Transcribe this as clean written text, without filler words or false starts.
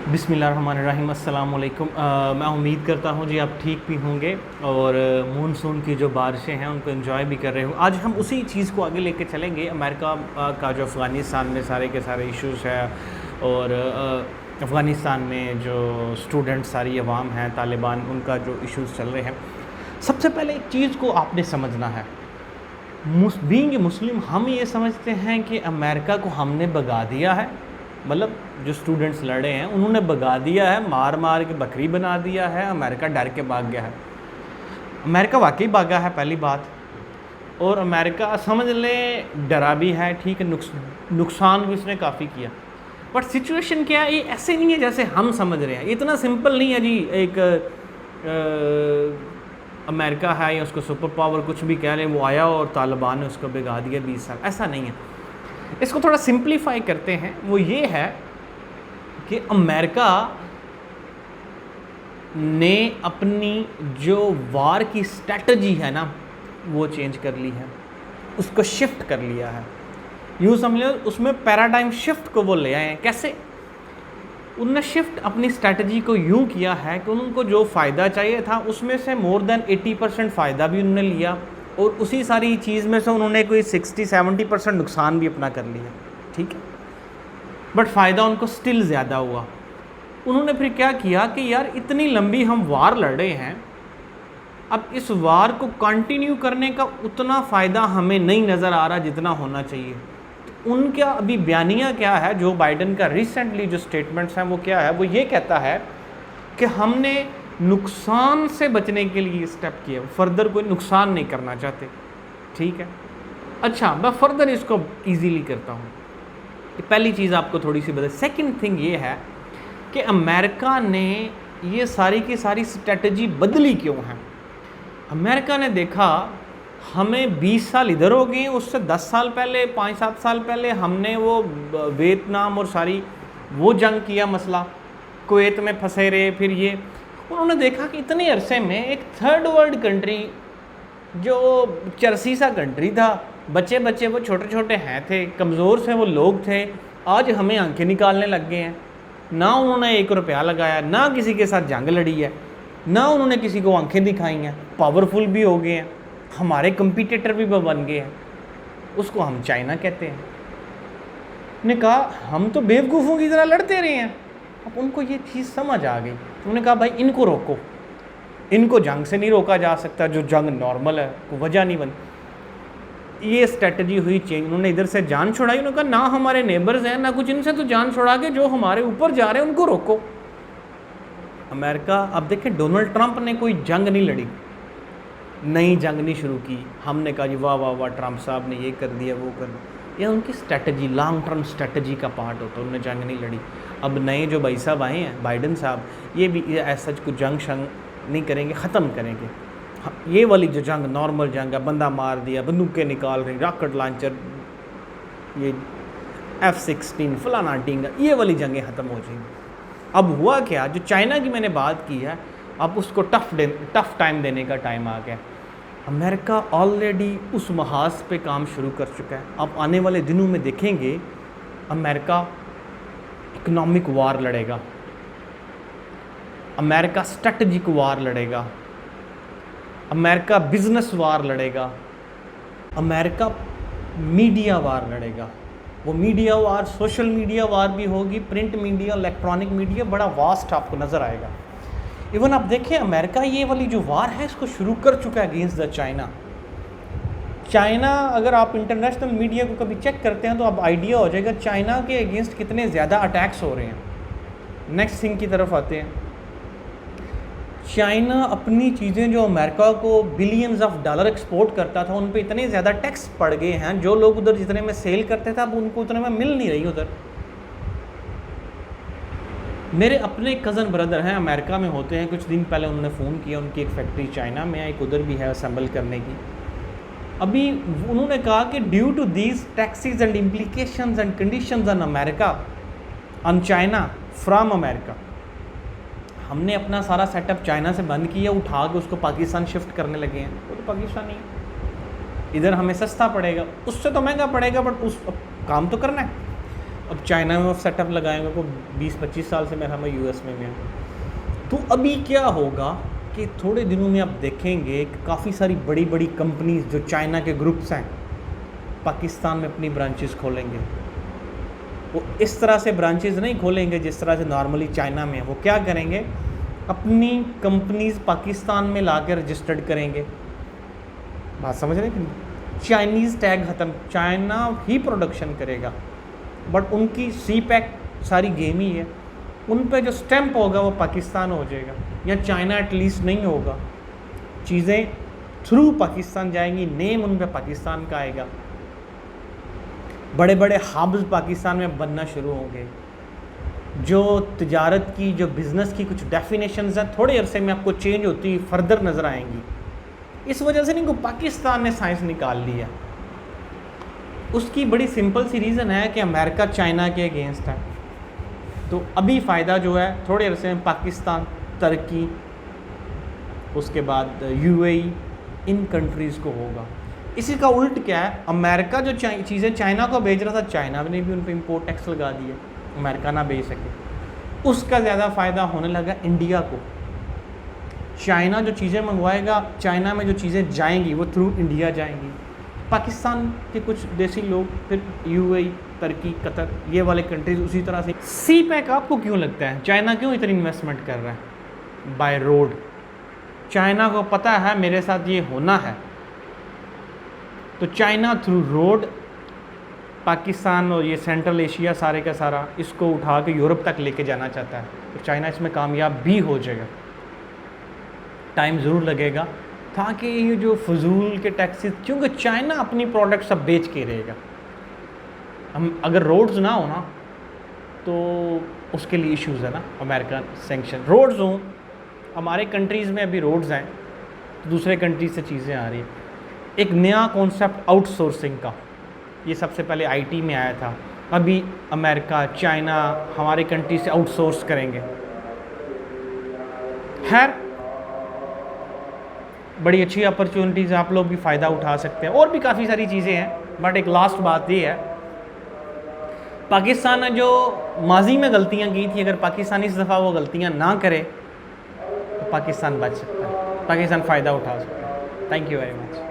बिस्मिल्लाहिर्रहमानिर्रहीम अस्सलाम वालेकुम। मैं उम्मीद करता हूँ जी आप ठीक भी होंगे और मानसून की जो बारिशें हैं उनको एंजॉय भी कर रहे हो। आज हम उसी चीज़ को आगे लेके चलेंगे। अमेरिका का जो अफ़गानिस्तान में सारे के सारे इश्यूज़ है और अफ़गानिस्तान में जो स्टूडेंट सारी अवाम हैं तालिबान उनका जो इश्यूज़ चल रहे हैं। सबसे पहले एक चीज़ को आपने समझना है, बीइंग मुस्लिम हम ये समझते हैं कि अमेरिका को हमने भगा दिया है, मतलब जो स्टूडेंट्स लड़े हैं उन्होंने भगा दिया है, मार मार के बकरी बना दिया है, अमेरिका डर के भाग गया है। अमेरिका वाकई भागा है पहली बात, और अमेरिका समझ लें डरा भी है, ठीक है, नुकसान भी उसने काफ़ी किया। बट सिचुएशन क्या है, ये ऐसे नहीं है जैसे हम समझ रहे हैं, इतना सिंपल नहीं है जी। एक अमेरिका है या उसको सुपर पावर कुछ भी कह लें, वो आया और तालिबान ने उसको भिगा दिया 20 साल, ऐसा नहीं है। इसको थोड़ा सिंप्लीफाई करते हैं, वो ये है कि अमेरिका ने अपनी जो वार की स्ट्रैटेजी है ना वो चेंज कर ली है, उसको शिफ्ट कर लिया है। यूँ समझ लो उसमें पैराडाइम शिफ्ट को वो ले आए हैं। कैसे? उन्होंने शिफ्ट अपनी स्ट्रैटेजी को यूँ किया है कि उनको जो फ़ायदा चाहिए था उसमें से मोर देन 80% फ़ायदा भी उन्होंने लिया, और उसी सारी चीज़ में से उन्होंने कोई 60-70% नुकसान भी अपना कर लिया, ठीक है। बट फ़ायदा उनको स्टिल ज़्यादा हुआ। उन्होंने फिर क्या किया कि यार इतनी लंबी हम वार लड़े हैं, अब इस वार को कंटिन्यू करने का उतना फ़ायदा हमें नहीं नज़र आ रहा जितना होना चाहिए। तो उनका अभी बयानिया क्या है, जो बाइडन का रिसेंटली जो स्टेटमेंट्स हैं वो क्या है, वो ये कहता है कि हमने नुकसान से बचने के लिए स्टेप किया, फर्दर कोई नुकसान नहीं करना चाहते, ठीक है। अच्छा, मैं फर्दर इसको इजीली करता हूँ। पहली चीज़ आपको थोड़ी सी बता। सेकंड थिंग ये है कि अमेरिका ने ये सारी की सारी स्ट्रेटजी बदली क्यों है। अमेरिका ने देखा हमें 20 साल इधर हो गए, उससे 10 साल पहले 5-7 साल पहले हमने वो वियतनाम और सारी वो जंग किया, मसला कुवैत में फंसे रहे। फिर ये उन्होंने देखा कि इतने अरसे में एक थर्ड वर्ल्ड कंट्री जो चरसी सा कंट्री था, बच्चे बच्चे वो छोटे छोटे हैं थे, कमज़ोर से वो लोग थे, आज हमें आंखें निकालने लग गए हैं। ना उन्होंने 1 रुपया लगाया, ना किसी के साथ जंग लड़ी है, ना उन्होंने किसी को आंखें दिखाई हैं, पावरफुल भी हो गए हैं, हमारे कंपटीटर भी बन गए हैं, उसको हम चाइना कहते हैं। उन्होंने कहा हम तो बेवकूफ़ों की तरह लड़ते रहे हैं। अब उनको ये चीज़ समझ आ गई, उन्होंने कहा भाई इनको रोको, इनको जंग से नहीं रोका जा सकता, जो जंग नॉर्मल है कोई वजह नहीं बनी। ये स्ट्रेटजी हुई चेंज, उन्होंने इधर से जान छुड़ाई। उन्होंने कहा ना हमारे नेबर्स हैं ना कुछ, इनसे तो जान छुड़ा के जो हमारे ऊपर जा रहे हैं उनको रोको। अमेरिका, अब देखें डोनाल्ड ट्रंप ने कोई जंग नहीं लड़ी, नई जंग नहीं शुरू की, हमने कहा जी वाह वाह वाह ट्रंप साहब ने ये कर दिया वो कर दिया। यह उनकी स्ट्रेटजी, लॉन्ग टर्म स्ट्रेटजी का पार्ट होता है, उन्होंने जंग नहीं लड़ी। अब नए जो भाई साहब आए हैं, बाइडन साहब, ये भी ऐसा कुछ जंग शंग नहीं करेंगे, ख़त्म करेंगे। ये वाली जो जंग नॉर्मल जंग है, बंदा मार दिया, बंदूकें निकाल रही, रॉकेट लॉन्चर, ये F-16 फलाना टींगा, ये वाली जंगें ख़त्म हो जाएंगी। अब हुआ क्या, जो चाइना की मैंने बात की है, अब उसको टफ टाइम देने का टाइम आ गया। अमेरिका ऑलरेडी उस महाज पे काम शुरू कर चुका है। अब आने वाले दिनों में देखेंगे अमेरिका इकोनॉमिक वार लड़ेगा, अमेरिका स्ट्रेटजिक वार लड़ेगा, अमेरिका बिजनेस वार लड़ेगा, अमेरिका मीडिया वार लड़ेगा। वो मीडिया वार सोशल मीडिया वार भी होगी, प्रिंट मीडिया, इलेक्ट्रॉनिक मीडिया, बड़ा वास्ट आपको नज़र आएगा। इवन आप देखें अमेरिका ये वाली जो वार है इसको शुरू कर चुका है अगेंस्ट द चाइना। चाइना, अगर आप इंटरनेशनल मीडिया को कभी चेक करते हैं तो आप आइडिया हो जाएगा चाइना के अगेंस्ट कितने ज़्यादा अटैक्स हो रहे हैं। नेक्स्ट थिंग की तरफ आते हैं। चाइना अपनी चीज़ें जो अमेरिका को बिलियंस ऑफ डॉलर एक्सपोर्ट करता था, उन पे इतने ज़्यादा टैक्स पड़ गए हैं, जो लोग उधर जितने में सेल करते थे अब उनको उतने में मिल नहीं रही उधर। मेरे अपने कज़न ब्रदर हैं, अमेरिका में होते हैं, कुछ दिन पहले उन्होंने फ़ोन किया, उनकी एक फैक्ट्री चाइना में है, एक उधर भी है असेंबल करने की। अभी उन्होंने कहा कि due to these taxes and implications and conditions on America, on China from America, हमने अपना सारा सेटअप चाइना से बंद किया, उठा के उसको पाकिस्तान शिफ्ट करने लगे हैं। वो तो पाकिस्तानी इधर हमें सस्ता पड़ेगा, उससे तो महंगा पड़ेगा, बट उस काम तो करना है। अब चाइना में सेटअप लगाएंगे को 20-25 साल से मेरा मैं यूएस में हूँ। तो अभी क्या होगा कि थोड़े दिनों में आप देखेंगे कि काफ़ी सारी बड़ी बड़ी कंपनीज जो चाइना के ग्रुप्स हैं पाकिस्तान में अपनी ब्रांचेस खोलेंगे। वो इस तरह से ब्रांचेस नहीं खोलेंगे जिस तरह से नॉर्मली चाइना में। वो क्या करेंगे, अपनी कंपनीज पाकिस्तान में लाकर रजिस्टर्ड करेंगे। बात समझ रहे हैं कि नहीं? चाइनीज़ टैग ख़त्म, चाइना ही प्रोडक्शन करेगा, बट उनकी सी पैक सारी गेम ही है। उन पे जो स्टैंप होगा वो पाकिस्तान हो जाएगा, या चाइना एटलीस्ट नहीं होगा। चीज़ें थ्रू पाकिस्तान जाएंगी, नेम उन पे पाकिस्तान का आएगा। बड़े बड़े हब्स पाकिस्तान में बनना शुरू होंगे। जो तिजारत की, जो बिज़नेस की कुछ डेफिनेशंस हैं थोड़े अरसे में आपको चेंज होती फर्दर नज़र आएंगी। इस वजह से नहीं को पाकिस्तान ने साइंस निकाल लिया, उसकी बड़ी सिंपल सी रीज़न है कि अमेरिका चाइना के अगेंस्ट है। तो अभी फ़ायदा जो है थोड़े अरसे में पाकिस्तान, तुर्की, उसके बाद यूएई, इन कंट्रीज़ को होगा। इसी का उल्ट क्या है, अमेरिका जो चीज़ें चाइना को भेज रहा था, चाइना ने भी उन पर इम्पोर्ट टैक्स लगा दिया, अमेरिका ना भेज सके। उसका ज़्यादा फ़ायदा होने लगा इंडिया को। चाइना जो चीज़ें मंगवाएगा, चाइना में जो चीज़ें जाएंगी वो थ्रू इंडिया जाएंगी। पाकिस्तान के कुछ देसी लोग फिर यूएई, तुर्की, कतर, ये वाले कंट्रीज उसी तरह से। सी पैक आपको क्यों लगता है चाइना क्यों इतनी इन्वेस्टमेंट कर रहा है बाय रोड? चाइना को पता है मेरे साथ ये होना है, तो चाइना थ्रू रोड पाकिस्तान और ये सेंट्रल एशिया सारे का सारा इसको उठा के यूरोप तक लेके जाना चाहता है। तो चाइना इसमें कामयाब भी हो जाएगा, टाइम ज़रूर लगेगा, ताकि ये जो फजूल के टैक्सेस, क्योंकि चाइना अपनी प्रोडक्ट सब बेच के रहेगा। हम अगर रोड्स ना हो ना तो उसके लिए इश्यूज़ है ना, अमेरिकन सेंक्शन। रोड्स हों, हमारे कंट्रीज़ में अभी रोड्स हैं तो दूसरे कंट्रीज से चीज़ें आ रही हैं। एक नया कॉन्सेप्ट आउटसोर्सिंग का, ये सबसे पहले आईटी में आया था। अभी अमेरिका, चाइना हमारे कंट्री से आउटसोर्स करेंगे। खैर बड़ी अच्छी अपॉर्चुनिटीज़, आप लोग भी फ़ायदा उठा सकते हैं। और भी काफ़ी सारी चीज़ें हैं, बट एक लास्ट बात ये है, पाकिस्तान ने जो माजी में गलतियां की थी, अगर पाकिस्तान इस दफ़ा वो गलतियां ना करे तो पाकिस्तान बच सकता है, पाकिस्तान फ़ायदा उठा सकता है। Thank you very much.